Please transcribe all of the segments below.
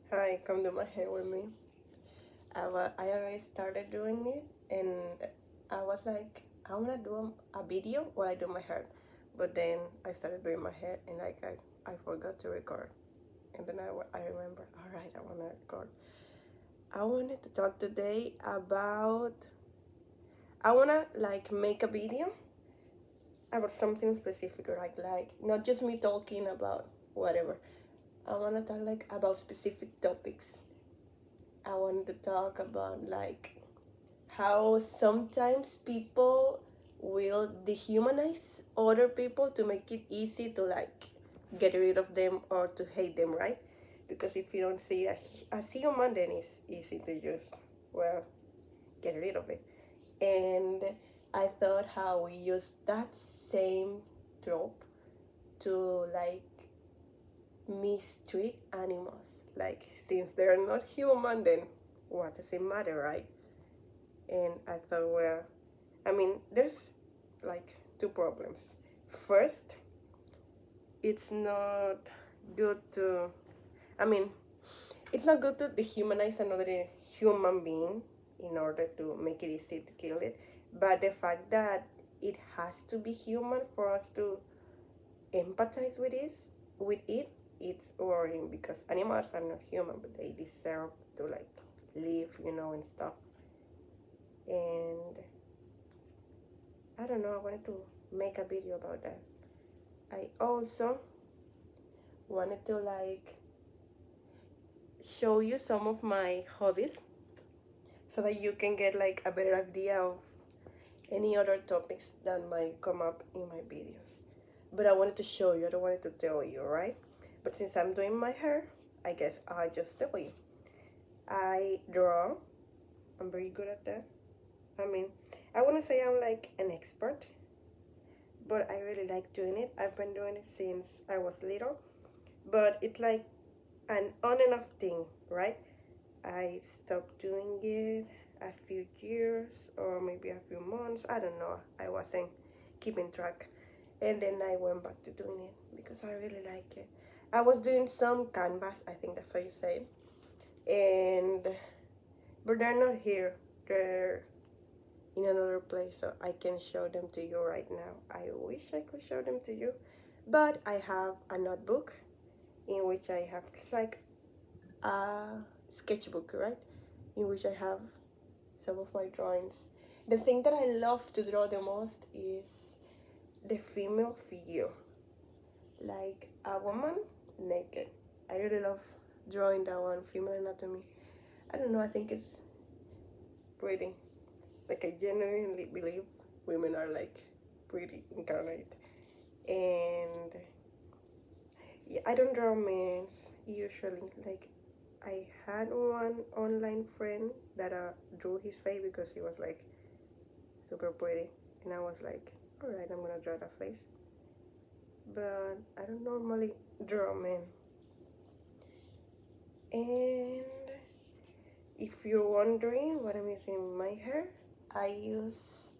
Hi, come do my hair with me. I already started doing it, and I was like, I'm gonna do a video while I do my hair. But then I started doing my hair, and I forgot to record. And then I remember, all right, I wanna record. I wanted to talk today about, I wanna like make a video about something specific, like not just me talking about whatever. I wanna talk like about specific topics. I wanted to talk about like how sometimes people will dehumanize other people to make it easy to like get rid of them or to hate them, right? Because if you don't see as human, then it's easy to just, well, get rid of it. And I thought how we use that same trope to like mistreat animals. Like, since they're not human, then what does it matter, right? And I thought, well, I mean, there's like two problems. First, it's not good to, I mean, it's not good to dehumanize another human being in order to make it easy to kill it. But the fact that it has to be human for us to empathize with it, it's worrying because animals are not human, but they deserve to like live, and stuff. And I don't know, I wanted to make a video about that. I also wanted to like show you some of my hobbies so that you can get like a better idea of any other topics that might come up in my videos. But I wanted to show you, I don't wanted to tell you, right? But since I'm doing my hair, I guess I just tell you. I draw. I'm very good at that. I mean, I wouldn't say I'm like an expert, but I really like doing it. I've been doing it since I was little, but it's like an on and off thing, right? I stopped doing it a few years or maybe a few months. I don't know. I wasn't keeping track. And then I went back to doing it because I really like it. I was doing some canvas, I think that's how you say it. And but they're not here. They're in another place, so I can show them to you right now. I wish I could show them to you. But I have a notebook in which I have, it's like a sketchbook, right? In which I have some of my drawings. The thing that I love to draw the most is the female figure, like a woman naked. I really love drawing that one, female anatomy. I don't know, I think it's pretty. Like, I genuinely believe women are like pretty incarnate. And yeah, I don't draw men's usually. Like, I had one online friend that drew his face because he was like super pretty, and I was like, all right, I'm gonna draw that face. But I don't normally draw men. And if you're wondering what I'm using in my hair, I use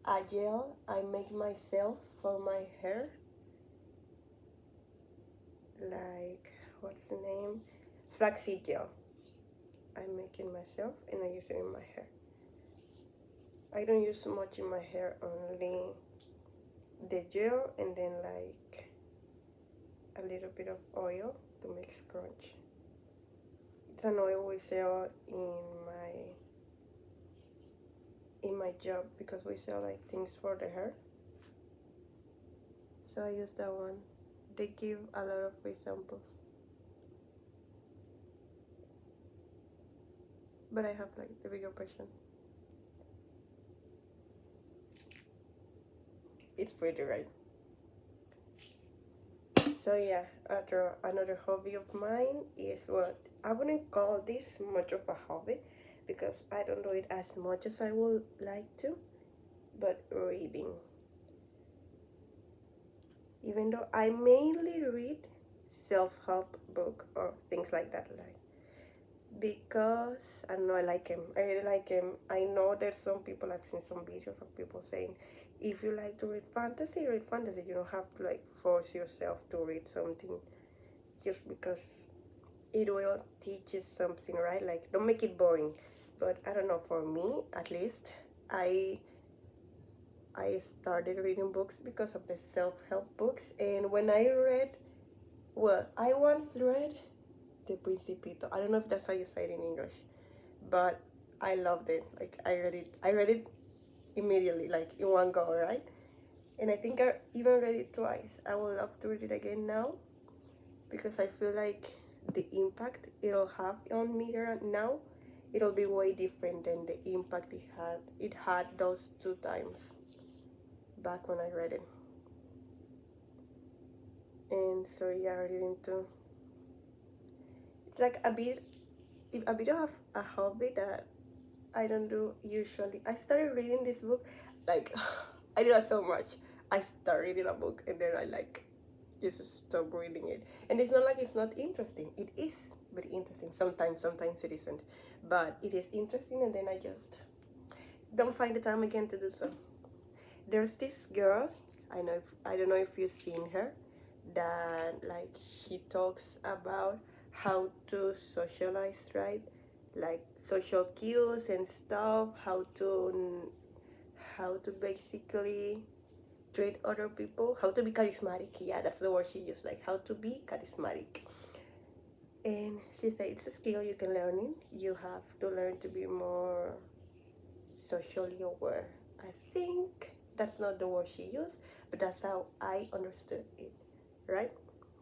a gel I make myself for my hair. Like, what's the name? Flaxseed gel. I make it myself and I use it in my hair. I don't use much in my hair, only the gel and then like a little bit of oil to make scrunch. It's an oil we sell in my job because we sell like things for the hair. So I use that one. They give a lot of free samples. But I have like the bigger version. It's pretty, right? So yeah, another hobby of mine is what I wouldn't call this much of a hobby because I don't do it as much as I would like to, but reading. Even though I mainly read self-help book or things like that, like, because I don't know, I like him. I really like him. I know there's some people, I've seen some videos of people saying if you like to read fantasy, read fantasy. You don't have to like force yourself to read something just because it will teach you something, right? Like, don't make it boring. But I don't know, for me at least, I I started reading books because of the self-help books, and when I read, well, I once read The Principito. I don't know if that's how you say it in English, but I loved it. Like, I read it immediately, like in one go, right? And I think I even read it twice. I would love to read it again now because I feel like the impact it'll have on me now, it'll be way different than the impact it had those two times back when I read it. And so yeah, I read into, it's like a bit of a hobby that I don't do usually. I started reading this book, like I did that so much. I started reading a book and then I like just stop reading it. And it's not like it's not interesting. It is very interesting. Sometimes it isn't. But it is interesting and then I just don't find the time again to do so. There's this girl, I don't know if you've seen her, that like she talks about how to socialize, right? Like social cues and stuff, how to basically treat other people, how to be charismatic. Yeah, that's the word she used, like how to be charismatic. And she said it's a skill you can learn it. You have to learn to be more socially aware. I think that's not the word she used, but that's how I understood it, right?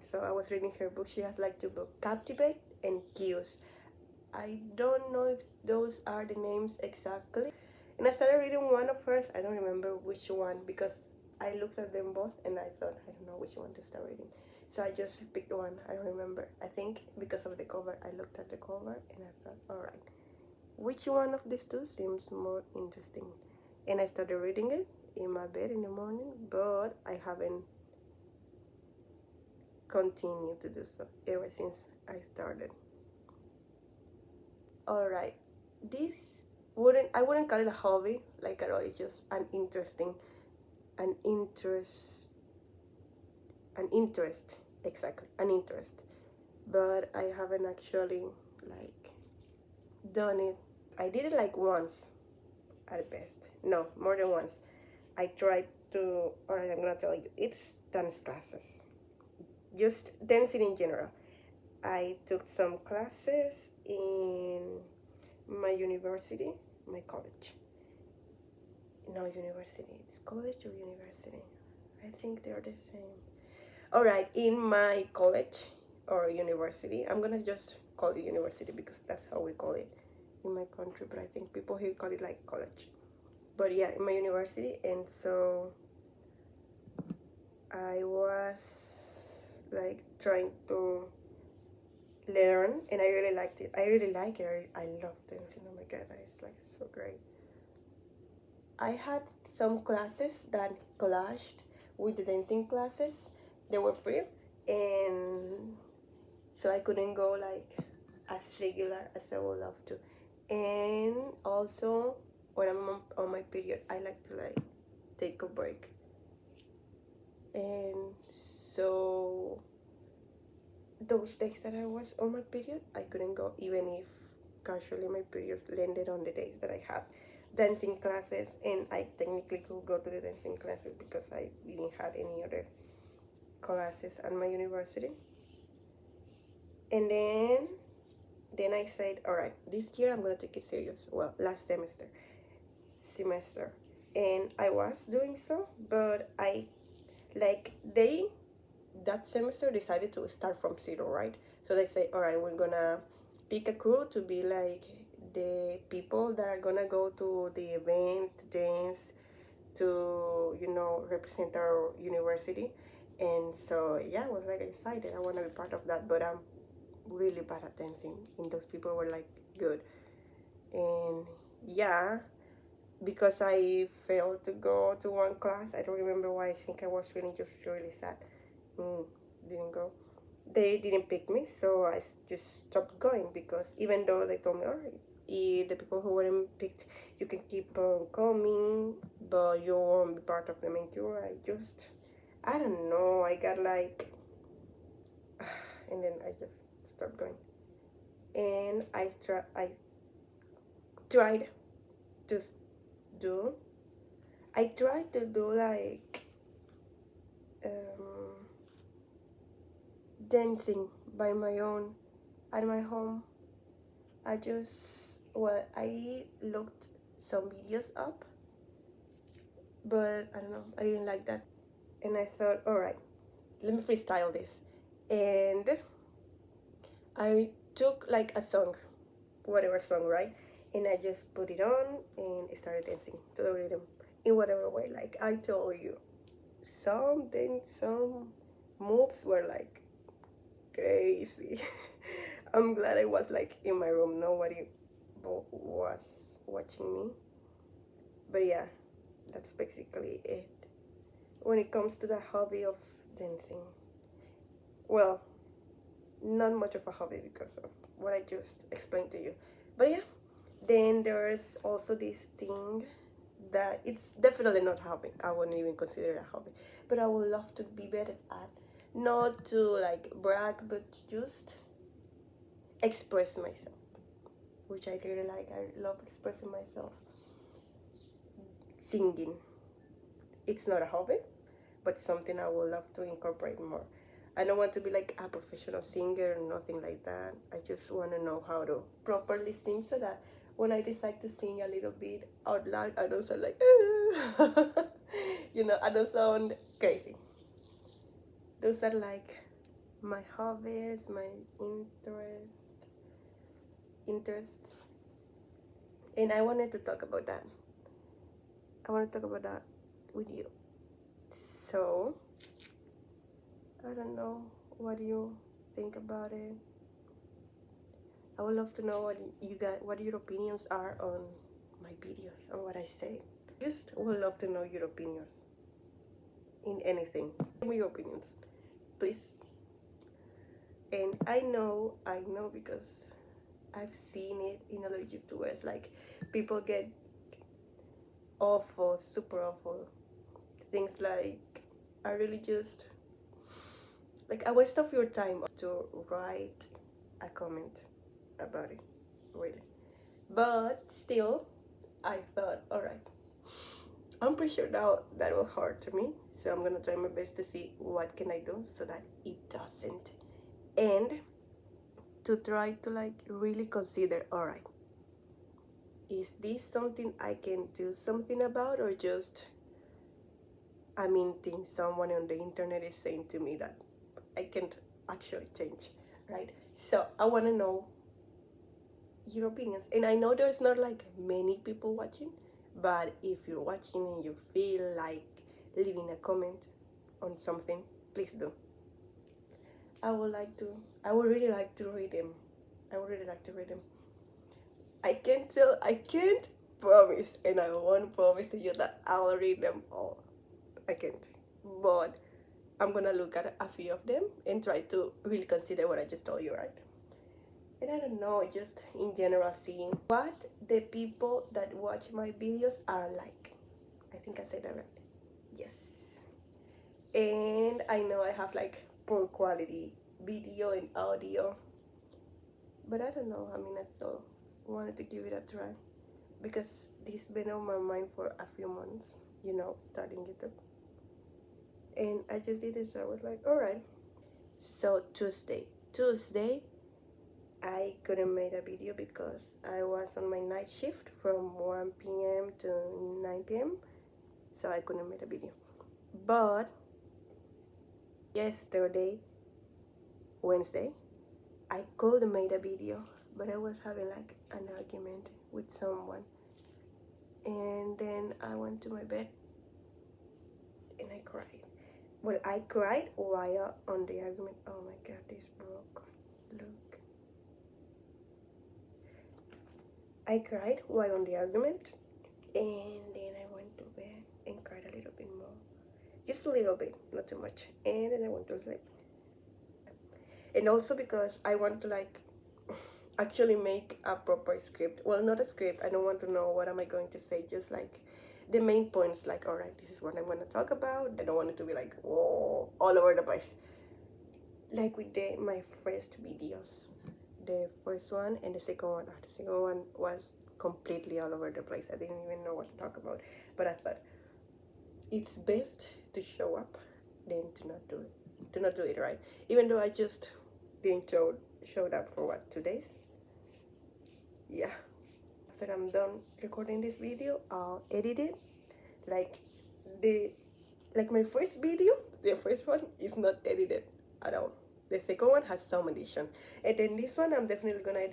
So I was reading her book. She has like two books, Captivate and Cues. I don't know if those are the names exactly. And I started reading one of hers. I don't remember which one because I looked at them both and I thought, I don't know which one to start reading. So I just picked one. I don't remember. I think because of the cover, I looked at the cover and I thought, all right, which one of these two seems more interesting? And I started reading it in my bed in the morning, but I haven't continued to do so ever since I started. All right, this I wouldn't call it a hobby like at all. It's just an interest, an interest, exactly, an interest. But I haven't actually like done it. I did it like once at best. No, more than once. I tried to, or I'm gonna tell you, it's dance classes. Just dancing in general. I took some classes in my university, my college. No, university. It's college or university. I think they're the same. All right, in my college or university, I'm gonna just call it university because that's how we call it in my country. But I think people here call it like college. But yeah, in my university, and so I was like trying to learn, and I really liked it. I really like it. I love dancing. Oh my god, that is like so great. I had some classes that clashed with the dancing classes. They were free, and so I couldn't go like as regular as I would love to. And also, when I'm on my period, I like to like take a break. And so those days that I was on my period, I couldn't go even if casually my period landed on the days that I had dancing classes, and I technically could go to the dancing classes because I didn't have any other classes at my university. And then I said, all right, this year I'm gonna take it serious. Well, last semester, and I was doing so, but I like they that semester decided to start from zero, right? So they say, all right, we're gonna pick a crew to be like the people that are gonna go to the events, to dance, to represent our university. And so yeah, I was like excited. I want to be part of that, but I'm really bad at dancing, and those people were like good. And yeah, because I failed to go to one class, I don't remember why. I think I was feeling just really sad. mm, didn't go. They didn't pick me, so I just stopped going because even though they told me, all right, the people who weren't picked, you can keep on coming, but you won't be part of the main tour. I don't know, I got like, and then I just stopped going. and I tried to do I tried to do like um, dancing by my own at my home. I looked some videos up, but I don't know, I didn't like that. And I thought, all right, let me freestyle this. And I took like a song, whatever song, right? And I just put it on and started dancing to the rhythm in whatever way. Like I told you, some moves were like crazy. I'm glad I was like in my room. Nobody was watching me. But yeah, that's basically it. When it comes to the hobby of dancing, well, not much of a hobby because of what I just explained to you. But yeah, then there's also this thing that it's definitely not hobby. I wouldn't even consider it a hobby. But I would love to be better at. Not to like brag, but just express myself, which I really like. I love expressing myself. Singing. It's not a hobby, but something I would love to incorporate more. I don't want to be like a professional singer or nothing like that. I just want to know how to properly sing so that when I decide to sing a little bit out loud, I don't sound like, I don't sound crazy. Those are like my hobbies, my interests, and I wanted to talk about that. I want to talk about that with you. So, I don't know. What do you think about it? I would love to know what your opinions are on my videos, on what I say. Just would love to know your opinions in anything. Give me your opinions, please. And I know because I've seen it in other YouTubers. Like people get awful, super awful things like are really just like a waste of your time to write a comment about it, really. But still, I thought, all right, I'm pretty sure that will hurt to me. So I'm gonna try my best to see what can I do so that it doesn't, and to try to like really consider, all right, is this something I can do something about, or just I mean things someone on the internet is saying to me that I can't actually change, right? So I want to know your opinions, and I know there's not like many people watching, but if you're watching and you feel like leaving a comment on something, please do. I would really like to read them. I would really like to read them. I can't promise, and I won't promise to you that I'll read them all. I can't, but I'm gonna look at a few of them and try to really consider what I just told you, right? And I don't know, just in general, seeing what the people that watch my videos are like. I think I said that right. Yes. And I know I have like poor quality video and audio, but I don't know. I mean, I still wanted to give it a try because this been on my mind for a few months, starting YouTube. And I just did it, so I was like, all right. So Tuesday, I couldn't make a video because I was on my night shift from 1 p.m. to 9 p.m. So I couldn't make a video. But yesterday, Wednesday, I could have made a video, but I was having like an argument with someone. And then I went to my bed and I cried. Well, I cried while on the argument. Oh my god, this broke. Look. I cried while on the argument, and then I went to bed and cried a little bit more. Just a little bit, not too much. And then I went to sleep. And also because I want to like actually make a proper script. Well, not a script. I don't want to know what am I going to say. Just like the main points. Like, all right, this is what I'm going to talk about. I don't want it to be like whoa, all over the place. Like with my first videos, the first one and the second one. The second one was completely all over the place. I didn't even know what to talk about. But I thought it's best to show up than to not do it. To not do it right. Even though I just didn't showed up for what, 2 days? Yeah. After I'm done recording this video, I'll edit it. Like the my first video, the first one is not edited at all. The second one has some addition, and then this one I'm definitely gonna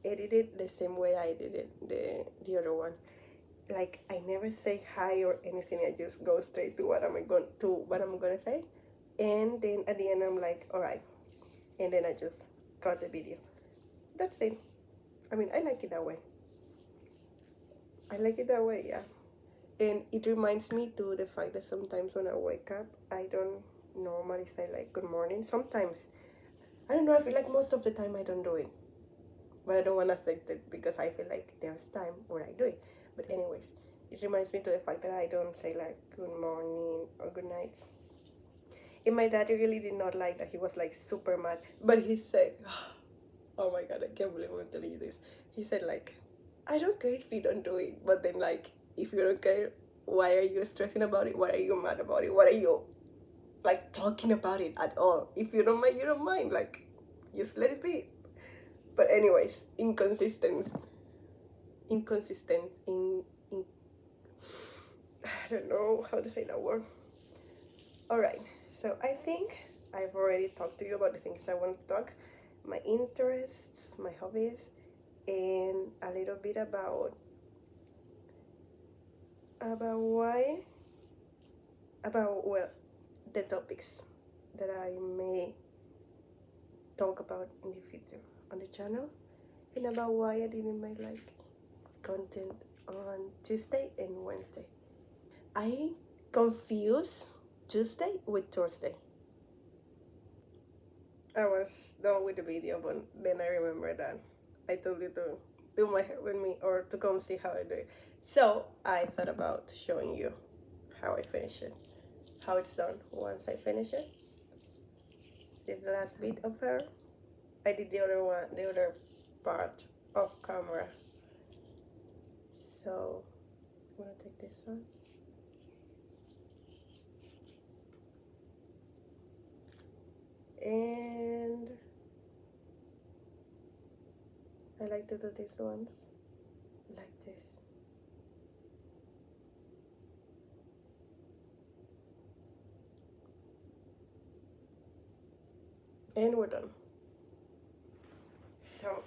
edit it the same way I edited the other one. Like I never say hi or anything. I just go straight to what I'm gonna say, and then at the end I'm like, all right, and then I just cut the video. That's it. I mean, I like it that way. I like it that way, yeah. And it reminds me to the fact that sometimes when I wake up, I don't normally say like good morning. Sometimes, I don't know, I feel like most of the time I don't do it. But I don't want to say it because I feel like there's time where I do it. But anyways, it reminds me to the fact that I don't say like good morning or good night. And my dad really did not like that. He was like super mad. But he said, oh my god, I can't believe I'm telling you this. He said like, I don't care if you don't do it. But then like, if you don't care, why are you stressing about it? Why are you mad about it? Why are you like talking about it at all? If you don't mind, you don't mind. Like, just let it be. But anyways, inconsistent in I don't know how to say that word. Alright, so I think I've already talked to you about the things I want to talk, my interests, my hobbies, and a little bit about well, the topics that I may talk about in the future on the channel, and about why I didn't make like content on Tuesday and Wednesday. I confuse Tuesday with Thursday. I was done with the video, but then I remember that I told you to do my hair with me or to come see how I do it. So I thought about showing you how I finish it, how it's done. Once I finish it, this is the last bit of hair. I did the other part off camera. So I'm gonna take this one. And I like to do these ones like this. And we're done. So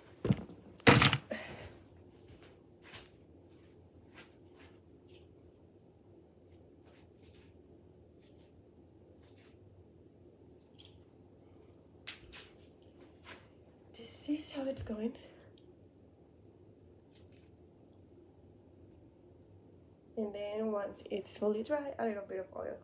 this is how it's going. And then once it's fully dry, a little bit of oil.